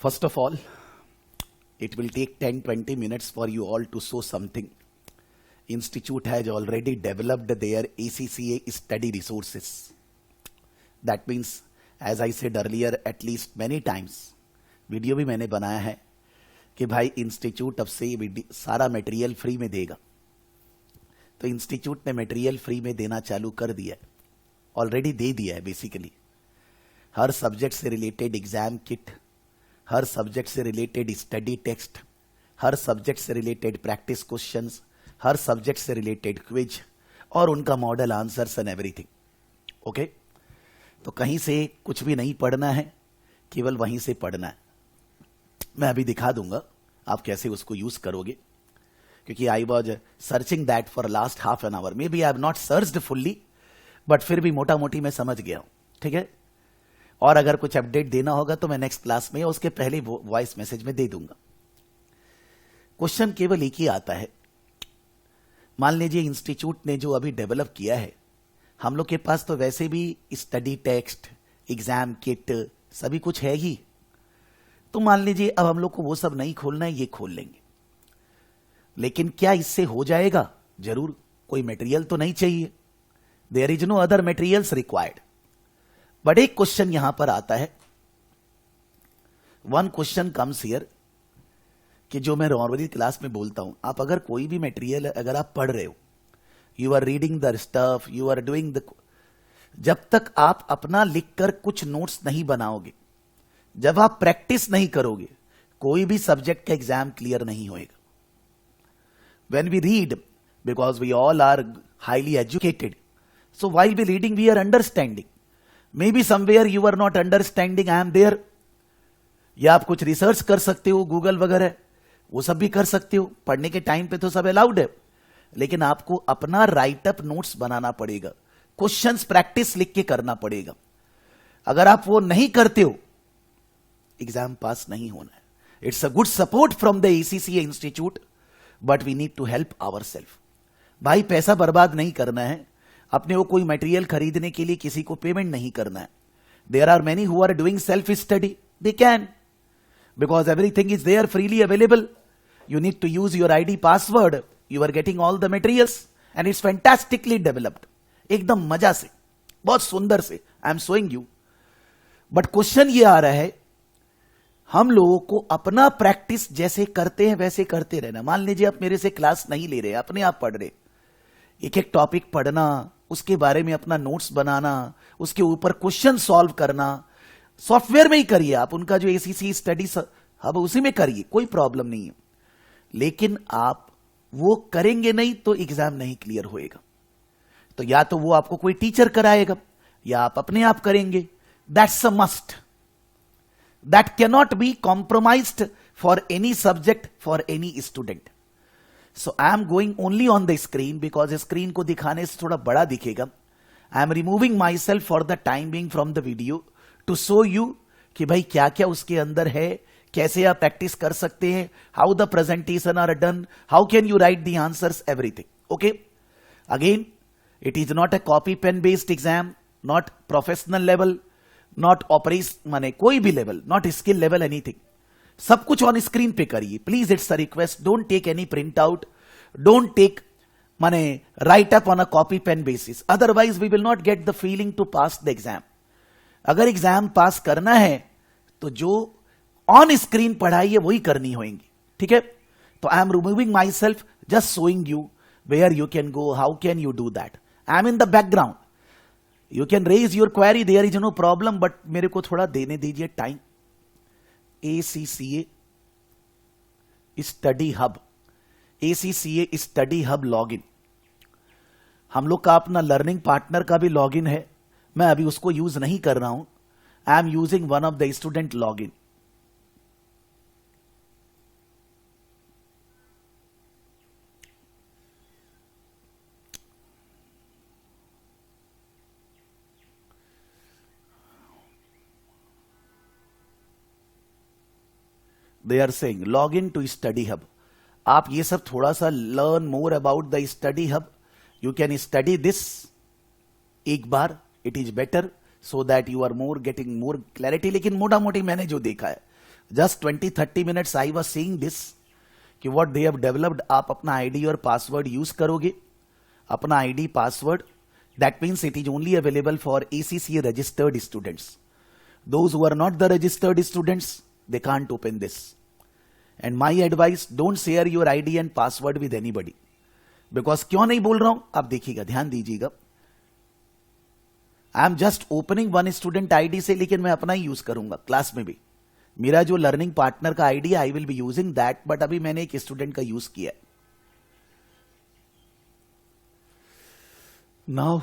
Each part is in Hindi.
First of all, it will take 10-20 minutes for you all to show something. Institute has already developed their ACCA study resources. That means, as I said earlier, at least many times, video भी मैंने बनाया है कि भाई इंस्टीट्यूट अब से सारा मटेरियल फ्री में देगा. तो इंस्टीट्यूट ने मटेरियल फ्री में देना चालू कर दिया है, ऑलरेडी दे दिया है. बेसिकली हर सब्जेक्ट से रिलेटेड एग्जाम किट, हर सब्जेक्ट से रिलेटेड स्टडी टेक्स्ट, हर सब्जेक्ट से रिलेटेड प्रैक्टिस क्वेश्चंस, हर सब्जेक्ट से रिलेटेड क्विज और उनका model answers and everything. Okay, तो कहीं से कुछ भी नहीं पढ़ना है, केवल वहीं से पढ़ना है. मैं अभी दिखा दूंगा आप कैसे उसको यूज करोगे, क्योंकि I was searching that for last half an hour. May be I have not searched fully, but फिर भी मोटा मोटी मैं समझ गया हूं. ठीक है, और अगर कुछ अपडेट देना होगा तो मैं नेक्स्ट क्लास में उसके पहले वॉइस मैसेज में दे दूंगा. क्वेश्चन केवल एक ही आता है. मान लीजिए इंस्टीट्यूट ने जो अभी डेवलप किया है, हम लोग के पास तो वैसे भी स्टडी टेक्स्ट, एग्जाम किट सभी कुछ है ही. तो मान लीजिए अब हम लोग को वो सब नहीं खोलना है, ये खोल लेंगे. लेकिन क्या इससे हो जाएगा? जरूर, कोई मटेरियल तो नहीं चाहिए. There is no other materials required. But एक क्वेश्चन यहां पर आता है. वन क्वेश्चन कम्स हियर कि जो मैं नॉर्मली क्लास में बोलता हूं, आप अगर कोई भी मटेरियल अगर आप पढ़ रहे हो, you are reading the stuff, you are doing the, जब तक आप अपना लिखकर कुछ नोट्स नहीं बनाओगे, जब आप प्रैक्टिस नहीं करोगे, कोई भी सब्जेक्ट का एग्जाम क्लियर नहीं होएगा. When we read, because we all are highly educated, so while we reading we are understanding. May be somewhere you are not understanding, I am there. या आप कुछ रिसर्च कर सकते हो, गूगल वगैरह वो सब भी कर सकते हो. पढ़ने के टाइम पे तो सब अलाउड है, लेकिन आपको अपना राइटअप नोट्स बनाना पड़ेगा, क्वेश्चंस प्रैक्टिस लिख के करना पड़ेगा. अगर आप वो नहीं करते हो, एग्जाम पास नहीं होना है. It's a good support from the ACCA institute, but we need to help our self. भाई पैसा बर्बाद नहीं करना है, अपने को कोई मटेरियल खरीदने के लिए किसी को पेमेंट नहीं करना है. There are many who are doing self study, they can, because everything is there freely available. You need to use your ID password. You are getting all the materials and it's fantastically developed. एकदम मजा से, बहुत सुंदर से. I am showing you. But question ये आ रहा है, हम लोगों को अपना प्रैक्टिस जैसे करते हैं वैसे करते रहना. मान लीजिए आप मेरे से क्लास नहीं ले रहे, अपने आप पढ़ रहे, एक एक टॉपिक पढ़ना, उसके बारे में अपना नोट्स बनाना, उसके ऊपर क्वेश्चन सॉल्व करना. सॉफ्टवेयर में ही करिए आप, उनका जो एसीसी स्टडी हब उसी में करिए, कोई प्रॉब्लम नहीं है. लेकिन आप वो करेंगे नहीं तो एग्जाम नहीं क्लियर होएगा. तो या तो वो आपको कोई टीचर कराएगा, या आप अपने आप करेंगे. That's a must. That cannot be compromised for any subject, for any student. So I am going only on the screen, because screen को दिखाने से थोड़ा बड़ा दिखेगा. I am removing my self for the time being from the video to show you कि भाई क्या क्या उसके अंदर है, कैसे आप प्रैक्टिस कर सकते हैं, how the presentation are done, how can you write the answers, everything. Okay, again it is not a copy pen based exam, not professional level, not operation माने कोई भी लेवल, नॉट स्किल लेवल, एनीथिंग. सब कुछ ऑन स्क्रीन पे करिए please. It's a request. Don't take any print out, don't take माने write up on a copy pen basis, otherwise we will not get the feeling to pass the exam. अगर एग्जाम पास करना है तो जो ऑन स्क्रीन पढ़ाई है वही करनी होगी. ठीक है, तो I am removing my self, just showing you where you can go, how can you do that. I am in the background, you can raise your query, there is no problem, but मेरे को थोड़ा देने दीजिए time. ACCA study hub, ACCA study hub login. हम लोग का अपना लर्निंग पार्टनर का भी लॉगिन है, मैं अभी उसको यूज नहीं कर रहा हूं. I am using one of the student login. They are saying log in to study hub. आप ये सब थोड़ा सा learn more about the study hub. You can study this एक बार, it is better so that you are more getting more clarity. लेकिन मोटा मोटी मैंने जो देखा है, just 20-30 minutes I was seeing this कि व्हाट दे हैव डेवलप्ड. आप अपना आईडी और पासवर्ड यूज करोगे, अपना ID password, that means it is only available for ACCA registered students. Those who are not the registered students, they can't open this. And my advice, don't share your ID and password with anybody. Because क्यों नहीं बोल रहा हूं आप देखिएगा, ध्यान दीजिएगा. I am just opening one student ID से, लेकिन मैं अपना ही यूज करूंगा क्लास में भी. मेरा जो लर्निंग पार्टनर का ID, I will be using that, but अभी मैंने एक स्टूडेंट का यूज किया. Now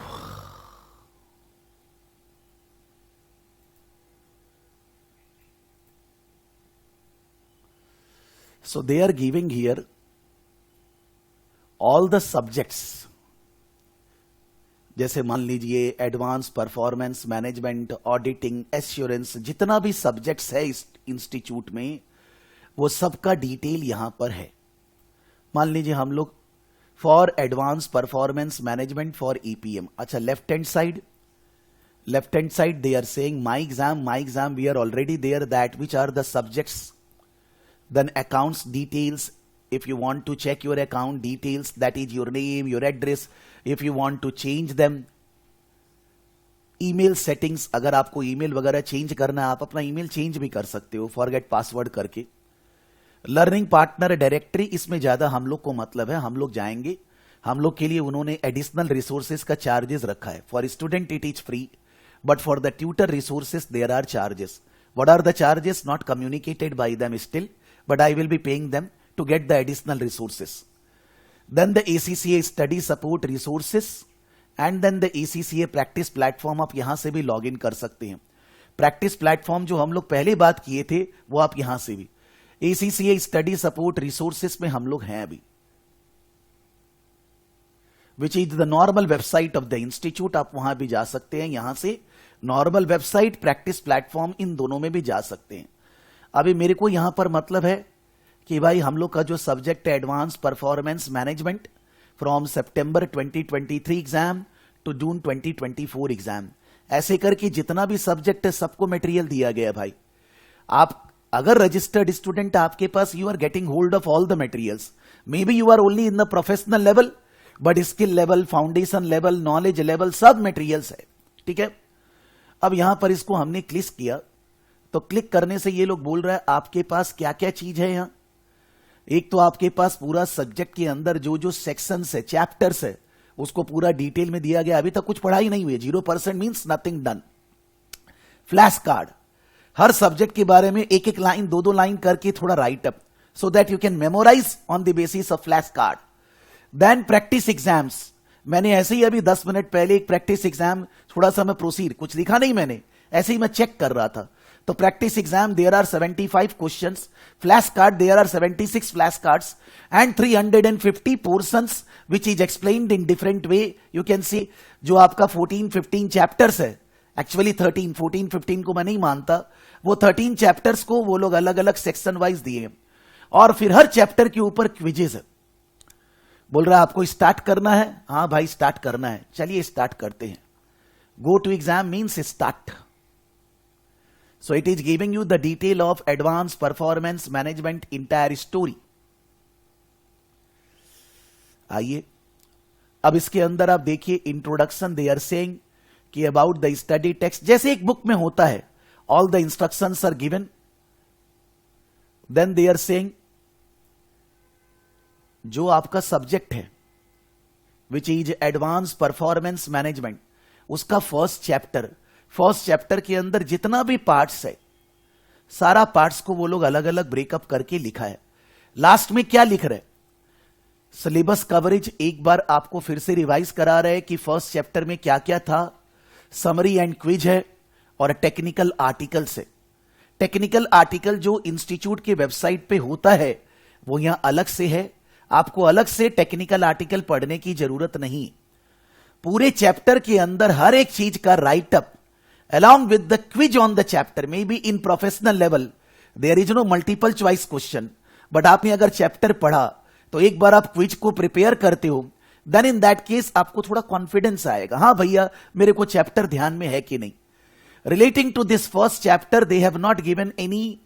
so they are giving here all the subjects. जैसे मान लीजिए advance performance management, auditing, assurance, जितना भी सब्जेक्ट्स है इस इंस्टीट्यूट में, वो सबका डिटेल यहां पर है. मान लीजिए हम लोग for advance performance management for EPM. अच्छा, left hand side they are saying my exam we are already there, that which are the subjects. Then accounts details, if you want to check your account details, that is your name, your address, if you want to change them. email settings, अगर आपको email वगैरह चेंज करना है, आप अपना email चेंज भी कर सकते हो forget password करके. लर्निंग पार्टनर डायरेक्टरी, इसमें ज्यादा हम लोग को मतलब है, हम लोग जाएंगे. हम लोग के लिए उन्होंने एडिशनल रिसोर्सेज का चार्जेस रखा है. For student it is free, but for the tutor resources there are charges. What are the charges? Not communicated by them still, but I will be paying them to get the additional resources. Then the ACCA study support resources and then the ACCA practice platform. आप यहां से भी लॉग इन कर सकते हैं. प्रैक्टिस प्लेटफॉर्म जो हम लोग पहले बात किए थे, वो आप यहां से भी. ACCA स्टडी सपोर्ट रिसोर्सेस में हम लोग हैं अभी, which is the normal website of the institute. आप वहां भी जा सकते हैं. यहां से नॉर्मल वेबसाइट, प्रैक्टिस प्लेटफॉर्म, इन दोनों में भी जा सकते हैं. अभी मेरे को यहां पर मतलब है कि भाई हम लोग का जो सब्जेक्ट है एडवांस परफॉर्मेंस मैनेजमेंट, फ्रॉम सितंबर 2023 एग्जाम टू जून 2024 एग्जाम, ऐसे करके जितना भी सब्जेक्ट है सबको मटेरियल दिया गया. भाई आप अगर रजिस्टर्ड स्टूडेंट, आपके पास you are getting hold of all the materials. May be you are only in the professional level, but skill level, foundation level, knowledge level, सब मटेरियल्स है. ठीक है. अब यहां पर इसको हमने क्लिक किया, तो क्लिक करने से ये लोग बोल रहा है आपके पास क्या क्या चीज है. यहां एक तो आपके पास पूरा सब्जेक्ट के अंदर जो जो सेक्शंस है, चैप्टर्स है, उसको पूरा डिटेल में दिया गया. अभी तक कुछ पढ़ाई नहीं हुई. 0% means nothing done. Flash card, हर सब्जेक्ट के बारे में एक एक लाइन, दो दो लाइन करके थोड़ा write up, so that you can memorise on the basis of flash card. Then practice exams. मैंने ऐसे ही अभी 10 मिनट पहले एक प्रैक्टिस एग्जाम, थोड़ा सा मैं प्रोसीड, कुछ लिखा नहीं मैंने, ऐसे ही मैं चेक कर रहा था. तो practice exam there are 75 questions, flash card there are 76 flash cards and 350 portions which is explained in different way. You can see जो आपका 14-15 चैप्टर्स है, एक्चुअली 13, 14-15 को मैं नहीं मानता, वो 13 चैप्टर्स को वो लोग अलग अलग सेक्शन वाइज दिए, और फिर हर चैप्टर के ऊपर क्विजेज है. बोल रहा है आपको स्टार्ट करना है. हाँ भाई स्टार्ट करना है, चलिए स्टार्ट करते हैं. Go to exam means start. So it is giving you the detail of advanced performance management entire story. आइए अब इसके अंदर आप देखिए इंट्रोडक्शन. दे आर सेइंग कि अबाउट द स्टडी टेक्स्ट, जैसे एक बुक में होता है, all the instructions are given. Then they are saying जो आपका सब्जेक्ट है which is advance performance management, उसका फर्स्ट चैप्टर के अंदर जितना भी पार्ट्स है, सारा पार्ट्स को वो लोग अलग अलग ब्रेकअप करके लिखा है. लास्ट में क्या लिख रहे, सिलेबस कवरेज एक बार आपको फिर से रिवाइज करा रहे हैं कि फर्स्ट चैप्टर में क्या क्या था. समरी एंड क्विज है और टेक्निकल आर्टिकल्स है. टेक्निकल आर्टिकल जो इंस्टीट्यूट के वेबसाइट पे होता है वो यहां अलग से है. आपको अलग से टेक्निकल आर्टिकल पढ़ने की जरूरत नहीं. पूरे चैप्टर के अंदर हर एक चीज का right up along with the quiz on the chapter. Maybe in professional level there is no multiple choice question, but आपने अगर चैप्टर पढ़ा तो एक बार आप क्विज को प्रिपेयर करते हो, देन इन दैट केस आपको थोड़ा कॉन्फिडेंस आएगा, हाँ भैया मेरे को चैप्टर ध्यान में है कि नहीं. Relating to this first chapter they have not given any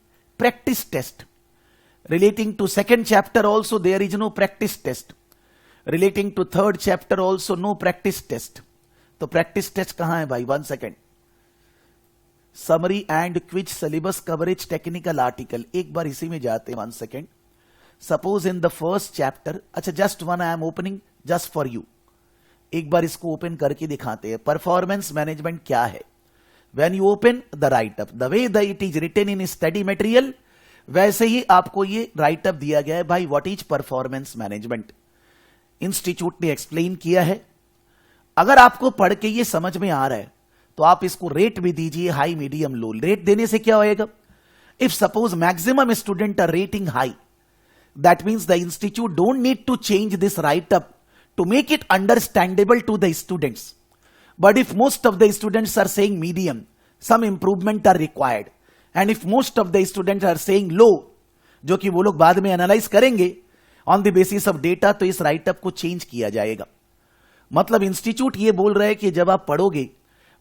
practice test. Relating to second chapter also there is no practice test. Relating to third chapter also no practice test. तो practice test कहां है भाई? 1 second. Summary and quiz syllabus coverage technical article. एक बार इसी में जाते हैं. 1 second. Suppose in the first chapter, अच्छा just one I am opening just for you. एक बार इसको ओपन करके दिखाते हैं. परफॉर्मेंस मैनेजमेंट क्या है? When you open the write-up, the way that it is written in study material, वैसे ही आपको ये राइटअप दिया गया है भाई. What is performance management? Institute ने एक्सप्लेन किया है. अगर आपको पढ़ के ये समझ में आ रहा है तो आप इसको रेट भी दीजिए, हाई मीडियम लो. रेट देने से क्या होएगा? If suppose maximum student are rating high, that means the institute don't need to change this write up to make it understandable to the students. But if most of the students are saying medium, some improvement are required. And if most of the students are saying low, जो कि वो लोग बाद में एनालाइज करेंगे on the basis of data, तो इस राइटअप को चेंज किया जाएगा. मतलब इंस्टीट्यूट ये बोल रहे हैं कि जब आप पढ़ोगे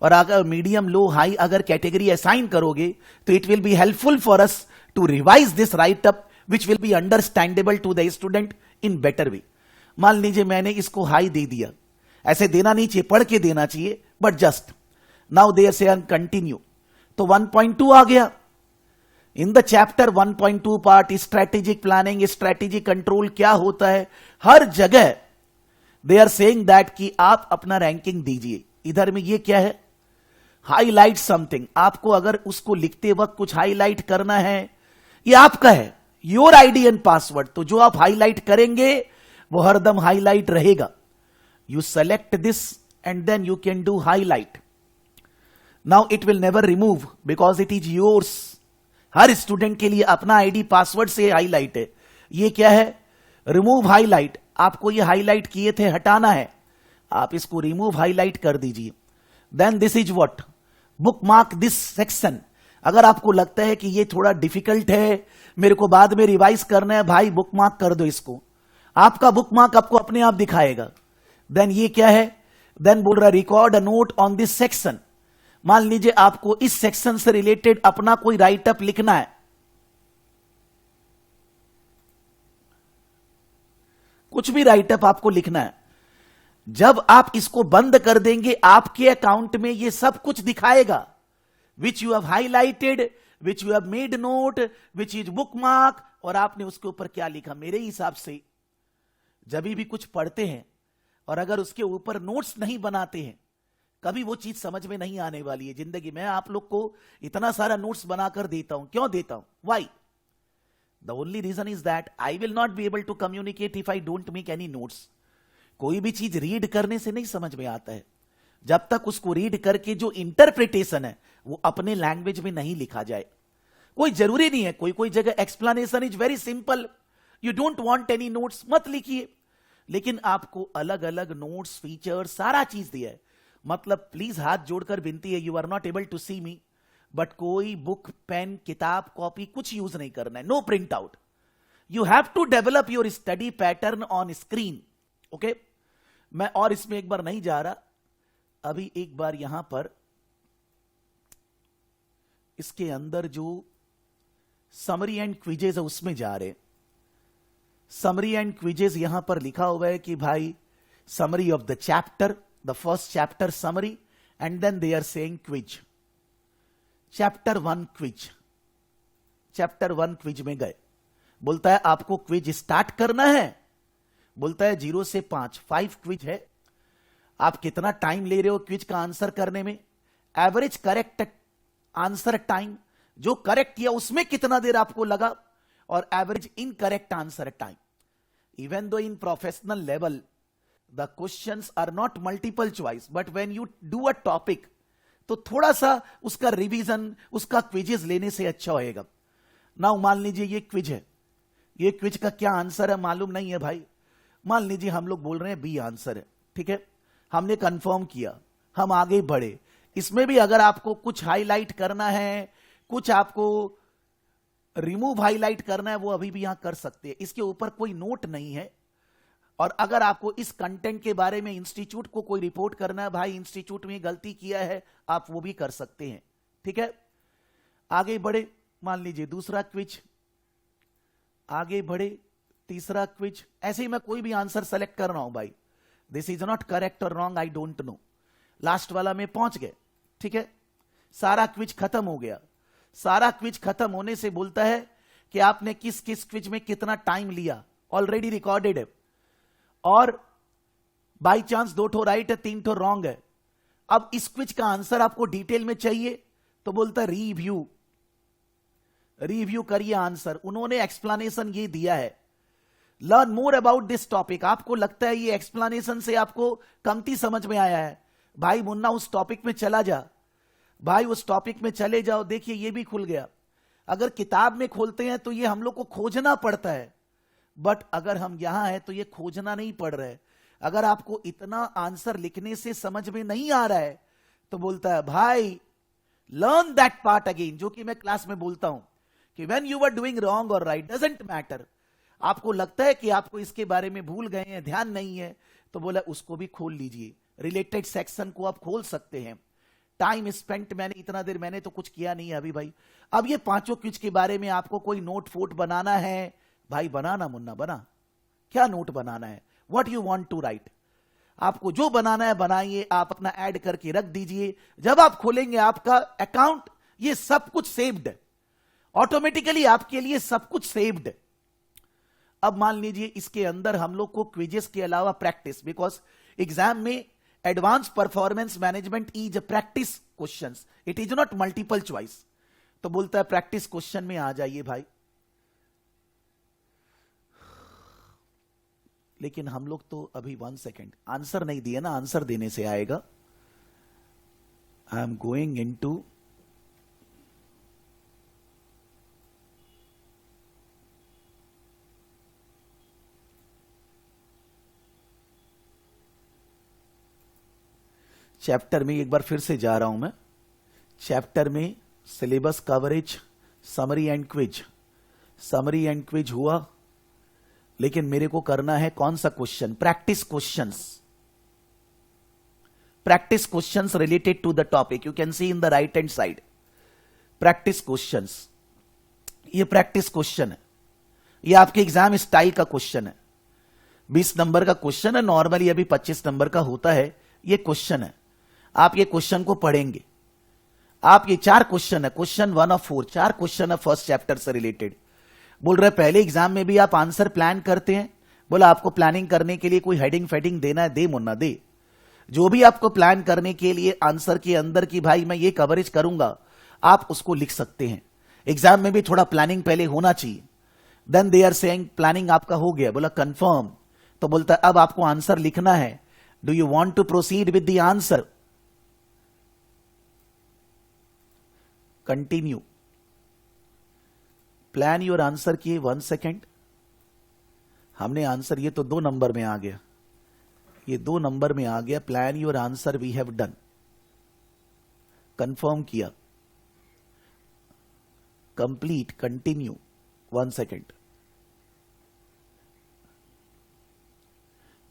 और अगर मीडियम लो हाई अगर कैटेगरी असाइन करोगे तो it will be helpful for us to revise this write up which will be understandable to the student in better way. मान लीजिए मैंने इसको हाई दे दिया, ऐसे देना नहीं चाहिए, पढ़ के देना चाहिए, बट जस्ट नाउ देयर से कंटिन्यू, तो 1.2 आ गया. In the chapter 1.2 part strategic planning, strategic control क्या होता है, हर जगह दे आर सेइंग दैट कि आप अपना रैंकिंग दीजिए. इधर में ये क्या है? Highlight something. आपको अगर उसको लिखते वक्त कुछ हाईलाइट करना है, ये आपका है, योर आईडी एंड पासवर्ड. तो जो आप हाईलाइट करेंगे वो हरदम हाईलाइट रहेगा. You select this and then you can do highlight. Now it will never remove because it is yours. हर स्टूडेंट के लिए अपना आईडी पासवर्ड से हाईलाइट है. ये क्या है? Remove highlight. आपको ये हाईलाइट किए थे, हटाना है, आप इसको रिमूव हाईलाइट कर दीजिए. Then this is what? Bookmark this section. अगर आपको लगता है कि ये थोड़ा डिफिकल्ट है, मेरे को बाद में रिवाइज करना है, भाई बुक मार्क कर दो इसको. आपका बुक मार्क आपको अपने आप दिखाएगा. देन ये क्या है? देन बोल रहा है record a note on this section. मान लीजिए आपको इस सेक्शन से रिलेटेड अपना कोई राइटअप लिखना है, कुछ भी राइटअप आपको लिखना है. जब आप इसको बंद कर देंगे आपके अकाउंट में ये सब कुछ दिखाएगा, which you have highlighted, which you have made note, which is book mark, और आपने उसके ऊपर क्या लिखा. मेरे हिसाब से जब भी कुछ पढ़ते हैं और अगर उसके ऊपर नोट्स नहीं बनाते हैं, कभी वो चीज समझ में नहीं आने वाली है जिंदगी में. आप लोग को इतना सारा नोट्स बनाकर देता हूं, क्यों देता हूं? Why? The only reason is that I will not be able to communicate if I don't make any notes. कोई भी चीज रीड करने से नहीं समझ में आता है जब तक उसको रीड करके जो इंटरप्रिटेशन है वो अपने लैंग्वेज में नहीं लिखा जाए. कोई जरूरी नहीं है, कोई कोई जगह explanation is very simple, you don't want any notes, मत लिखिए. लेकिन आपको अलग अलग नोट्स, फीचर्स, सारा चीज दिया है. मतलब प्लीज हाथ जोड़कर विनती है, you are not able to see me, but कोई बुक, पेन, किताब, कॉपी कुछ यूज नहीं करना है. No print out. You have to develop your study pattern on screen. Okay, मैं और इसमें एक बार नहीं जा रहा. अभी एक बार यहां पर इसके अंदर जो समरी एंड क्विजेज है उसमें जा रहे. समरी एंड क्विजेज यहां पर लिखा हुआ है कि भाई summary of the chapter, the first chapter summary, and then they are saying quiz. Chapter 1 quiz. Chapter 1 quiz में गए, बोलता है आपको क्विज स्टार्ट करना है. बोलता है 0 से 5 क्विज है. आप कितना टाइम ले रहे हो क्विज का आंसर करने में? एवरेज करेक्ट आंसर टाइम, जो करेक्ट किया उसमें कितना देर आपको लगा, और average incorrect answer time. Even though in professional level the questions are not multiple choice, but when you do a topic तो थोड़ा सा उसका रिवीजन, उसका क्विजेस लेने से अच्छा होएगा. नाउ मान लीजिए ये क्विज है, ये क्विज का क्या आंसर है मालूम नहीं है भाई. मान लीजिए हम लोग बोल रहे हैं बी आंसर है, ठीक है, हमने कंफर्म किया, हम आगे बढ़े. इसमें भी अगर आपको कुछ हाईलाइट करना है, कुछ आपको रिमूव हाईलाइट करना है, वो अभी भी यहां कर सकते हैं. इसके ऊपर कोई नोट नहीं है. और अगर आपको इस कंटेंट के बारे में इंस्टीट्यूट को कोई रिपोर्ट करना है, भाई इंस्टीट्यूट में गलती किया है, आप वो भी कर सकते हैं. ठीक है, आगे बढ़े. मान लीजिए दूसरा क्विज, आगे बढ़े, तीसरा क्विज, ऐसे ही मैं कोई भी आंसर सेलेक्ट कर रहा हूं भाई, दिस इज नॉट करेक्ट और wrong, I don't know, last वाला में पहुंच गए, ठीक है, सारा क्विज खत्म हो गया। सारा क्विज खत्म होने से बोलता है कि आपने किस किस क्विज में कितना टाइम लिया, ऑलरेडी रिकॉर्डेड है, और बाई चांस 2 ठो राइट है, 3 ठो रॉन्ग है। अब इस क्विज का आंसर आपको डिटेल में चाहिए तो बोलता है रिव्यू, रिव्यू करिए आंसर, उन्होंने एक्सप्लेनेशन ये दिया है, learn more about this topic. आपको लगता है ये एक्सप्लेनेशन से आपको कमती समझ में आया है, भाई मुन्ना उस टॉपिक में चला जा, भाई उस टॉपिक में चले जाओ, देखिए ये भी खुल गया। अगर किताब में खोलते हैं तो ये हम लोग को खोजना पड़ता है, बट अगर हम यहां हैं तो ये खोजना नहीं पड़ रहा है। अगर आपको इतना आंसर लिखने से समझ में नहीं आ रहा है तो बोलता है भाई लर्न दैट पार्ट अगेन, जो कि मैं क्लास में बोलता हूं कि when you are doing wrong और राइट डजंट मैटर। आपको लगता है कि आपको इसके बारे में भूल गए हैं, ध्यान नहीं है, तो बोला उसको भी खोल लीजिए, रिलेटेड सेक्शन को आप खोल सकते हैं। टाइम स्पेंट मैंने इतना देर, मैंने तो कुछ किया नहीं है अभी भाई। अब ये पांचों क्विज के बारे में आपको कोई नोट फोट बनाना है, भाई बनाना मुन्ना, बना, क्या नोट बनाना है, what you want to write, आपको जो बनाना है बनाइए, आप अपना ऐड करके रख दीजिए। जब आप खोलेंगे आपका अकाउंट, ये सब कुछ सेव्ड है, ऑटोमेटिकली आपके लिए सब कुछ सेव्ड है। अब मान लीजिए इसके अंदर हम लोग को क्विजेस के अलावा प्रैक्टिस, बिकॉज एग्जाम में advance performance management is practice questions, it is not multiple choice, तो बोलता है प्रैक्टिस क्वेश्चन में आ जाइए भाई। लेकिन हम लोग तो अभी 1 सेकेंड आंसर नहीं दिए ना, आंसर देने से आएगा। आई एम गोइंग इनटू चैप्टर में, एक बार फिर से जा रहा हूं मैं, चैप्टर में syllabus coverage, summary and quiz, summary and quiz हुआ, लेकिन मेरे को करना है कौन सा question, practice questions, practice questions related to the topic, you can see in the right hand side practice questions. ये प्रैक्टिस क्वेश्चन है, ये आपके एग्जाम स्टाइल का क्वेश्चन है, 20 नंबर का क्वेश्चन है, नॉर्मली अभी 25 नंबर का होता है ये क्वेश्चन है। आप ये क्वेश्चन को पढ़ेंगे, आप ये 4 क्वेश्चन है, क्वेश्चन 1 ऑफ 4, 4 क्वेश्चन है फर्स्ट चैप्टर से रिलेटेड। बोल रहे पहले एग्जाम में भी आप आंसर प्लान करते हैं, बोला आपको प्लानिंग करने के लिए कोई हेडिंग फेडिंग देना है, दे मुन्ना दे, जो भी आपको प्लान करने के लिए आंसर के अंदर की भाई मैं ये कवरेज करूंगा, आप उसको लिख सकते हैं। एग्जाम में भी थोड़ा प्लानिंग पहले होना चाहिए। Then they are saying planning आपका हो गया, बोला कंफर्म, तो बोलता है अब आपको आंसर लिखना है, do you want to proceed with the answer, continue, plan your answer किए, 1 सेकेंड, हमने आंसर, ये तो 2 नंबर में आ गया, ये 2 नंबर में आ गया, plan your answer we have done, confirm किया, complete, continue, 1 second,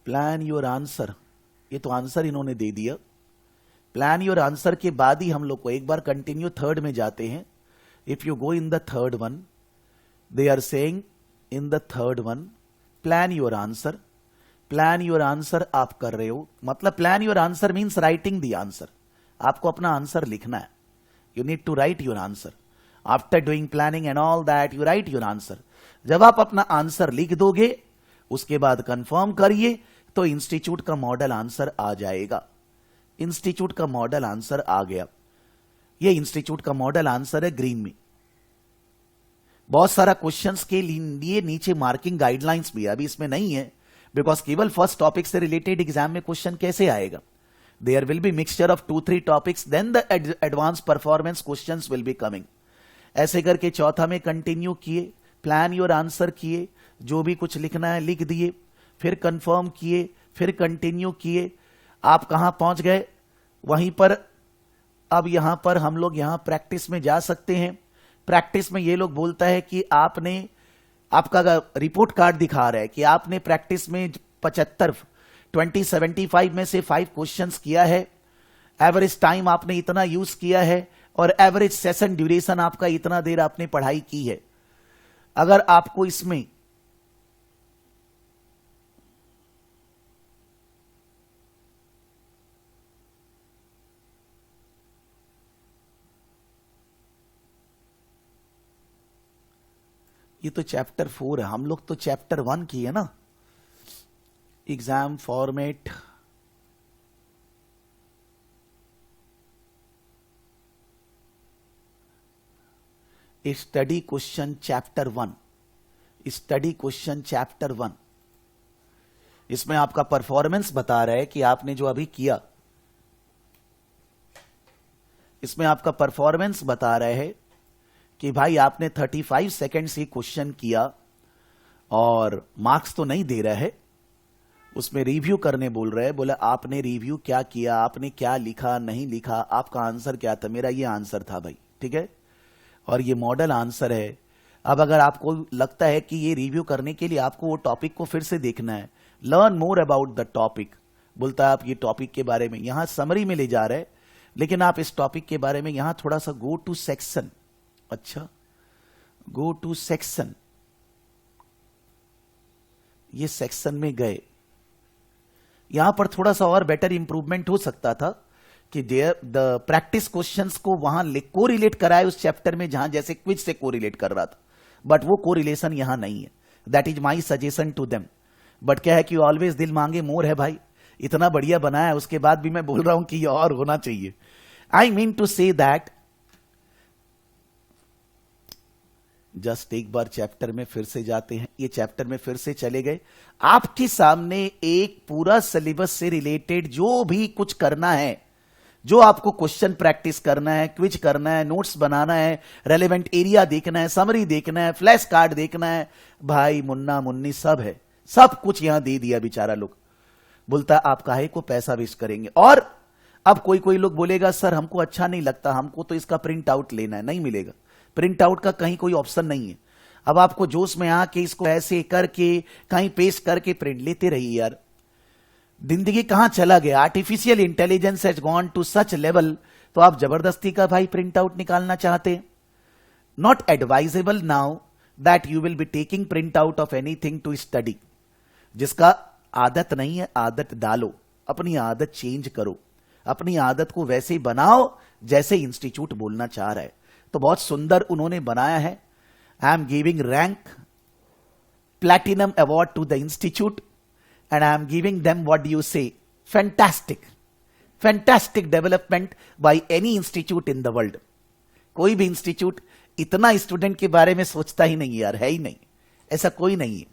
plan your answer, ये तो आंसर इन्होंने दे दिया। प्लान योर आंसर के बाद ही हम लोग को एक बार कंटिन्यू थर्ड में जाते हैं। If you go in the third one, they are saying in the third one plan your answer, plan your answer आप कर रहे हो, मतलब plan your answer means writing the answer, आपको अपना आंसर लिखना है, you need to write your answer, after doing planning and all that you write your answer. जब आप अपना आंसर लिख दोगे उसके बाद कंफर्म करिए तो इंस्टीट्यूट का मॉडल आंसर आ जाएगा। इंस्टीट्यूट का मॉडल आंसर आ गया, ये इंस्टीट्यूट का मॉडल आंसर है ग्रीन में। बहुत सारा क्वेश्चंस के लिए नीचे मार्किंग गाइडलाइंस भी है, अभी इसमें नहीं है बिकॉज केवल फर्स्ट टॉपिक से रिलेटेड एग्जाम में क्वेश्चन कैसे आएगा। There will be mixture of 2-3 topics, then the advance performance questions will be coming. ऐसे करके चौथा में कंटिन्यू किए, प्लान योर आंसर किए, जो भी कुछ लिखना है लिख दिए, फिर कंफर्म किए, फिर कंटिन्यू किए, आप कहां पहुंच गए वहीं पर। अब यहां पर हम लोग यहां प्रैक्टिस में जा सकते हैं। प्रैक्टिस में ये लोग बोलता है कि आपने, आपका रिपोर्ट कार्ड दिखा रहा है कि आपने प्रैक्टिस में 2075 में से 5 क्वेश्चंस किया है, एवरेज टाइम आपने इतना यूज किया है और एवरेज सेशन ड्यूरेशन आपका इतना देर आपने पढ़ाई की है, अगर आपको इसमें ये तो चैप्टर 4 है, हम लोग तो चैप्टर 1 की है ना। Exam format, study question chapter 1, study question chapter 1। इसमें आपका परफॉर्मेंस बता रहा है कि आपने जो अभी किया, इसमें आपका परफॉर्मेंस बता रहा है कि भाई आपने 35 सेकेंड से क्वेश्चन किया और मार्क्स तो नहीं दे रहा है, उसमें रिव्यू करने बोल रहे हैं। बोला आपने रिव्यू क्या किया, आपने क्या लिखा, नहीं लिखा, आपका आंसर क्या था। मेरा ये आंसर था भाई, ठीक है, और ये मॉडल आंसर है। अब अगर आपको लगता है कि ये रिव्यू करने के लिए आपको वो टॉपिक को फिर से देखना है, learn more about the topic, बोलता है आप ये टॉपिक के बारे में यहां समरी में ले जा रहे हैं, लेकिन आप इस टॉपिक के बारे में यहां थोड़ा सा गो टू सेक्शन, अच्छा गो टू सेक्शन, ये सेक्शन में गए, यहां पर थोड़ा सा और बेटर इंप्रूवमेंट हो सकता था कि द प्रैक्टिस क्वेश्चंस को वहां को रिलेट कराए उस चैप्टर में जहां जैसे क्विज से को रिलेट कर रहा था, बट वो को रिलेशन यहां नहीं है। That is my suggestion to them. But क्या है कि ऑलवेज दिल मांगे मोर है भाई, इतना बढ़िया बनाया है उसके बाद भी मैं बोल रहा हूं कि ये और होना चाहिए। I mean to say that, just एक बार चैप्टर में फिर से जाते हैं, ये चैप्टर में फिर से चले गए। आपके सामने एक पूरा सिलेबस से रिलेटेड जो भी कुछ करना है, जो आपको क्वेश्चन प्रैक्टिस करना है, क्विज करना है, नोट्स बनाना है, रेलेवेंट एरिया देखना है, समरी देखना है, फ्लैश कार्ड देखना है, भाई मुन्ना मुन्नी सब है, सब कुछ यहां दे दिया। बेचारा लोग बोलता है आप काहे को पैसा वेस्ट करेंगे। और अब कोई कोई लोग बोलेगा सर हमको अच्छा नहीं लगता, हमको तो इसका प्रिंट आउट लेना है, नहीं मिलेगा। प्रिंट आउट का कहीं कोई ऑप्शन नहीं है। अब आपको जोश में आके इसको ऐसे करके कहीं पेस्ट करके प्रिंट लेते रहिए यार, जिंदगी कहां चला गया। Artificial intelligence has gone to such level, तो आप जबरदस्ती का भाई प्रिंट आउट निकालना चाहते हैं। Not advisable now that you will be taking print out of anything to study. जिसका आदत नहीं है आदत डालो, अपनी आदत चेंज करो, अपनी आदत को वैसे बनाओ जैसे इंस्टीट्यूट बोलना चाह रहा है। तो बहुत सुंदर उन्होंने बनाया है। I am giving rank platinum award to the institute and I am giving them, what do you say, fantastic development by any institute in the world। कोई भी इंस्टीट्यूट इतना स्टूडेंट के बारे में सोचता ही नहीं यार, है ही नहीं, ऐसा कोई नहीं है।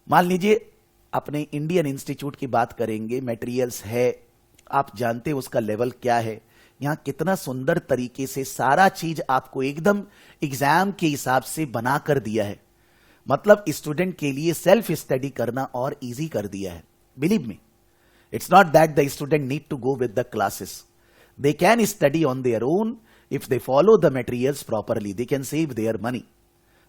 मान लीजिए अपने इंडियन इंस्टीट्यूट की बात करेंगे, मटेरियल्स है, आप जानते हैं उसका लेवल क्या है, यहां कितना सुंदर तरीके से सारा चीज आपको एकदम एग्जाम के हिसाब से बना कर दिया है। मतलब स्टूडेंट के लिए सेल्फ स्टडी करना और इजी कर दिया है। Believe me, it's not that the student need to go with the classes, they can study on their own if they follow the materials properly, they can save their money.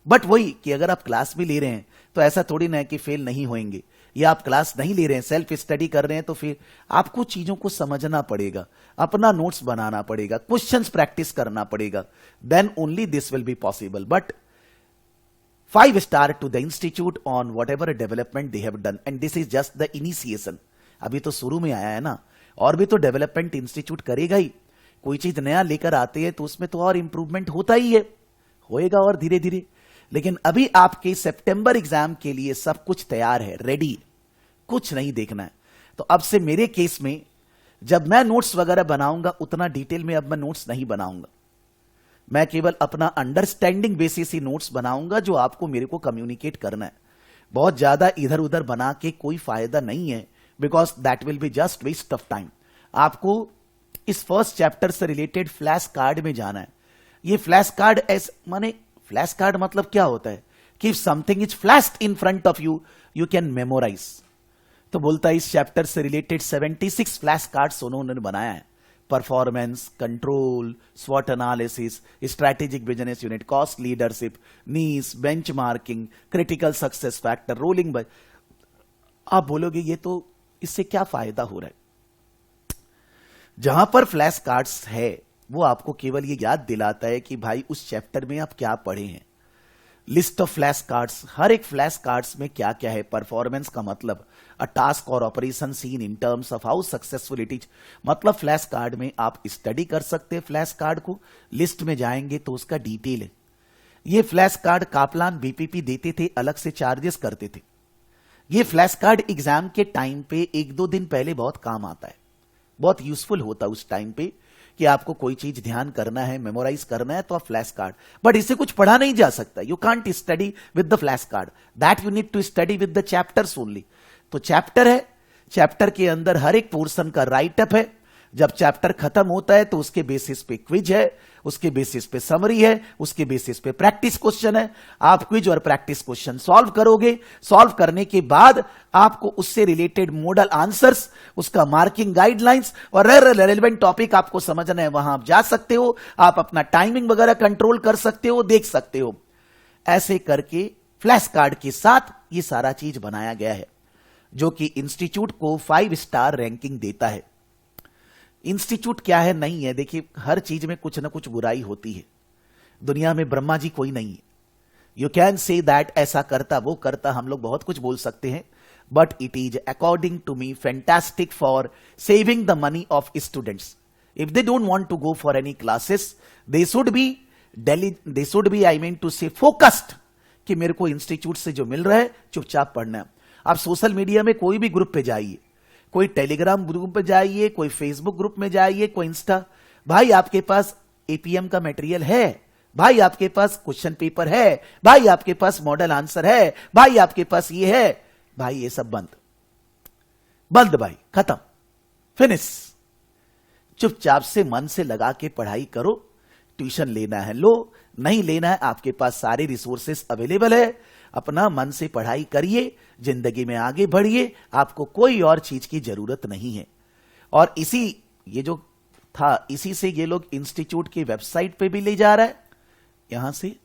But वही कि अगर आप क्लास भी ले रहे हैं तो ऐसा थोड़ी ना है कि फेल नहीं होंगे, या आप क्लास नहीं ले रहे हैं सेल्फ स्टडी कर रहे हैं तो फिर आपको चीजों को समझना पड़ेगा, अपना नोट्स बनाना पड़ेगा, क्वेश्चंस प्रैक्टिस करना पड़ेगा, then only this will be possible. But 5 star to the institute on whatever development they have done, and this is just the initiation। अभी तो शुरू में आया है ना, और भी तो डेवलपमेंट इंस्टीट्यूट करेगा ही। कोई चीज नया लेकर आते हैं तो उसमें तो और इंप्रूवमेंट होता ही है, होएगा और धीरे धीरे। लेकिन अभी आपके सितंबर एग्जाम के लिए सब कुछ तैयार है, रेडी, कुछ नहीं देखना है। तो अब से मेरे केस में जब मैं नोट्स वगैरह बनाऊंगा उतना डिटेल में अब मैं नोट्स नहीं बनाऊंगा, मैं केवल अपना अंडरस्टैंडिंग बेसिस ही नोट्स बनाऊंगा जो आपको मेरे को कम्युनिकेट करना है। बहुत ज्यादा इधर उधर बना के कोई फायदा नहीं है, because that will be just waste of time. आपको इस फर्स्ट चैप्टर से रिलेटेड फ्लैश कार्ड में जाना है। ये फ्लैश कार्ड माने फ्लैश कार्ड मतलब क्या होता है कि if something is flashed in front of you, you can memorise. तो बोलता है इस चैप्टर से रिलेटेड 76 फ्लैश कार्ड्स उन्होंने बनाया है। परफॉर्मेंस, कंट्रोल, स्वॉट analysis, strategic business unit, cost leadership, niche, benchmarking, critical success factor, rolling. आप बोलोगे ये तो इससे क्या फायदा हो रहा है। जहां पर फ्लैश कार्ड्स है वो आपको केवल ये याद दिलाता है कि भाई उस चैप्टर में आप क्या पढ़े हैं। लिस्ट ऑफ फ्लैश कार्ड्स, हर एक फ्लैश कार्ड्स में क्या क्या है। परफॉर्मेंस का मतलब अ टास्क और operation seen in terms of how successful it is, मतलब फ्लैश कार्ड में आप स्टडी कर सकते हैं फ्लैश कार्ड को। लिस्ट में जाएंगे तो उसका डिटेल है। ये फ्लैश कार्ड कापलान बीपीपी देते थे, अलग से चार्जेस करते थे। ये फ्लैश कार्ड एग्जाम के टाइम पे 1-2 दिन पहले बहुत काम आता है, बहुत यूजफुल होता है उस टाइम पे कि आपको कोई चीज ध्यान करना है, मेमोराइज करना है, तो आप फ्लैश कार्ड, बट इससे कुछ पढ़ा नहीं जा सकता। You can't study with the flash card, that you need to study with the chapters only. तो चैप्टर है, चैप्टर के अंदर हर एक पोर्शन का राइटअप है। जब चैप्टर खत्म होता है तो उसके बेसिस पे क्विज है, उसके बेसिस पे समरी है, उसके बेसिस पे प्रैक्टिस क्वेश्चन है। आप क्विज और प्रैक्टिस क्वेश्चन सॉल्व करोगे, सॉल्व करने के बाद आपको उससे रिलेटेड मॉडल आंसर्स, उसका मार्किंग गाइडलाइंस और रेलेवेंट टॉपिक आपको समझना है, वहां आप जा सकते हो। आप अपना टाइमिंग वगैरह कंट्रोल कर सकते हो, देख सकते हो। ऐसे करके फ्लैश कार्ड के साथ ये सारा चीज बनाया गया है, जो कि इंस्टीट्यूट को 5 स्टार रैंकिंग देता है। इंस्टीट्यूट क्या है नहीं है, देखिए हर चीज में कुछ ना कुछ बुराई होती है। दुनिया में ब्रह्मा जी कोई नहीं है। यू कैन से दैट ऐसा करता वो करता, हम लोग बहुत कुछ बोल सकते हैं, but it is according to me fantastic for saving the money of students. If they don't want to go for any classes, they should be I mean to say focused कि मेरे को इंस्टीट्यूट से जो मिल रहा है चुपचाप पढ़ना है। आप सोशल मीडिया में कोई भी ग्रुप पे जाइए, कोई टेलीग्राम ग्रुप पे जाइए, कोई फेसबुक ग्रुप में जाइए, कोई इंस्टा, भाई आपके पास एपीएम का मटेरियल है, भाई आपके पास क्वेश्चन पेपर है, भाई आपके पास मॉडल आंसर है, भाई आपके पास ये है, भाई ये सब बंद बंद, भाई खत्म, फिनिश। चुपचाप से मन से लगा के पढ़ाई करो। ट्यूशन लेना है लो, नहीं लेना है, आपके पास सारे रिसोर्सेस अवेलेबल है। अपना मन से पढ़ाई करिए, जिंदगी में आगे बढ़िए, आपको कोई और चीज की जरूरत नहीं है। और इसी ये जो था, इसी से ये लोग इंस्टीट्यूट की वेबसाइट पे भी ले जा रहा है। यहां से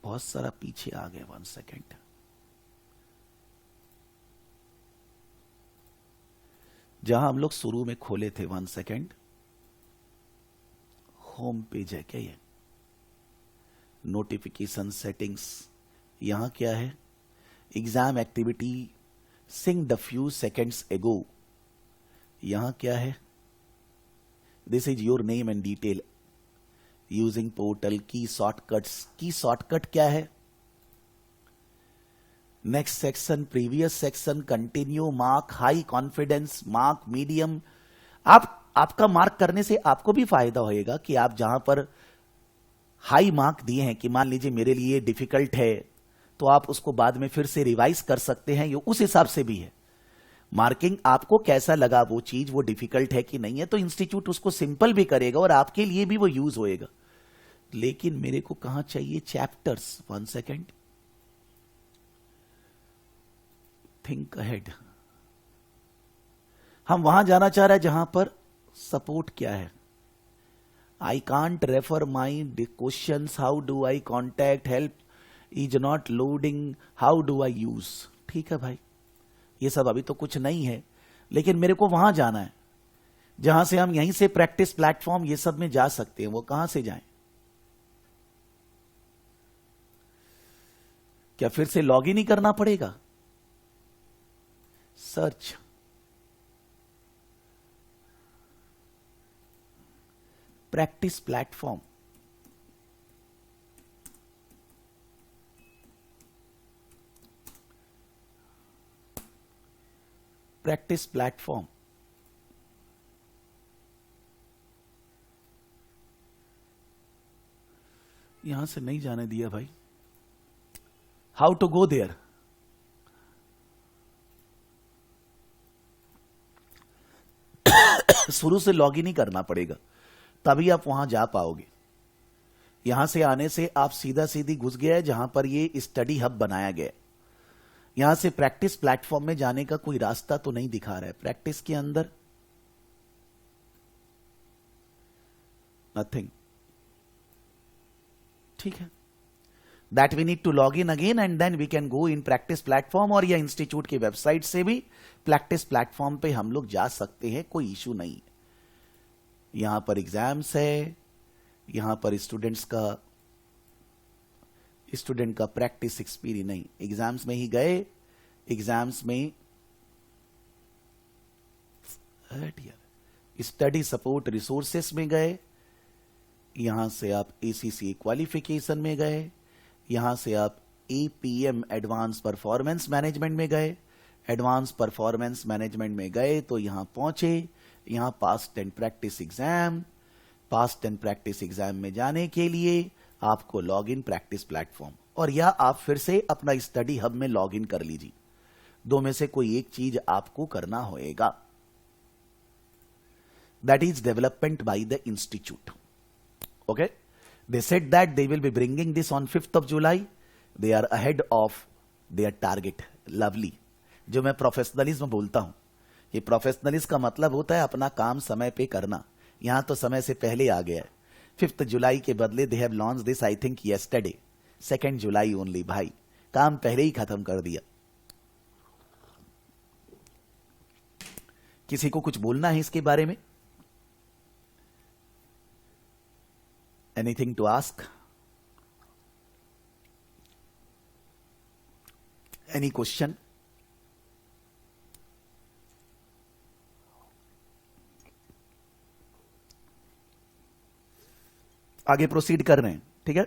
बहुत सारा पीछे आ गए, 1 सेकेंड। जहां हम लोग शुरू में खोले थे, 1 सेकेंड, होम पेज है क्या ये? नोटिफिकेशन सेटिंग्स, यहां क्या है? Exam activity since the few seconds ago, यहां क्या है? This is your name and detail using portal, key shortcuts, key shortcut क्या है? Next section, previous section, continue, mark, high confidence, mark, medium. आपका मार्क करने से आपको भी फायदा होएगा कि आप जहां पर हाई मार्क दिए हैं, कि मान लीजिए मेरे लिए डिफिकल्ट है, तो आप उसको बाद में फिर से रिवाइज कर सकते हैं, ये उस हिसाब से भी है। मार्किंग आपको कैसा लगा वो चीज, वो डिफिकल्ट है कि नहीं है, तो इंस्टीट्यूट उसको सिंपल भी करेगा और आपके लिए भी वो यूज होएगा। लेकिन मेरे को कहां चाहिए चैप्टर्स? 1 second, think ahead. हम वहां जाना चाह रहे हैं जहां पर सपोर्ट क्या है। I can't refer my question, how do eye contact, help is not loading, how do I use. ठीक है भाई, ये सब अभी तो कुछ नहीं है, लेकिन मेरे को वहां जाना है जहां से हम यहीं से प्रैक्टिस प्लेटफॉर्म ये सब में जा सकते हैं। वो कहां से जाएं? क्या फिर से लॉग इन ही करना पड़ेगा? Search, practice platform, practice platform, यहां से नहीं जाने दिया भाई। How to go there? शुरू से लॉग इन ही करना पड़ेगा, तभी आप वहां जा पाओगे। यहां से आने से आप सीधा सीधी घुस गया है जहां पर ये स्टडी हब बनाया गया है। यहां से प्रैक्टिस प्लेटफॉर्म में जाने का कोई रास्ता तो नहीं दिखा रहा है। प्रैक्टिस के अंदर नथिंग, ठीक है। That we need to log in again and then we can go in practice platform, और या इंस्टीट्यूट की वेबसाइट से भी प्रैक्टिस प्लेटफॉर्म पे हम लोग जा सकते हैं, कोई इशू नहीं। यहां पर एग्जाम्स है, यहां पर स्टूडेंट का प्रैक्टिस एक्सपीरियंस नहीं, एग्जाम्स में ही गए, एग्जाम्स में स्टडी सपोर्ट रिसोर्सेस में गए, यहां से आप ACCA क्वालिफिकेशन में गए, यहां से आप APM एडवांस परफॉर्मेंस मैनेजमेंट में गए, एडवांस परफॉर्मेंस मैनेजमेंट में गए तो यहां पहुंचे, यहां past and practice exam, past and practice exam में जाने के लिए आपको लॉग इन प्रैक्टिस प्लेटफॉर्म, और या आप फिर से अपना स्टडी हब में लॉग इन कर लीजिए, दो में से कोई एक चीज आपको करना होएगा। That is development by the institute. Okay, they said that they will be bringing this on 5th of July. They are ahead of their target. Lovely. जो मैं प्रोफेशनलिज्म बोलता हूं, ये प्रोफेशनलिज्म का मतलब होता है अपना काम समय पे करना। यहां तो समय से पहले आ गया है। 5th जुलाई के बदले they have launched this I think yesterday, 2nd July only. भाई काम पहले ही खत्म कर दिया। किसी को कुछ बोलना है इसके बारे में? Anything to ask? Any question? आगे प्रोसीड कर रहे हैं, ठीक है।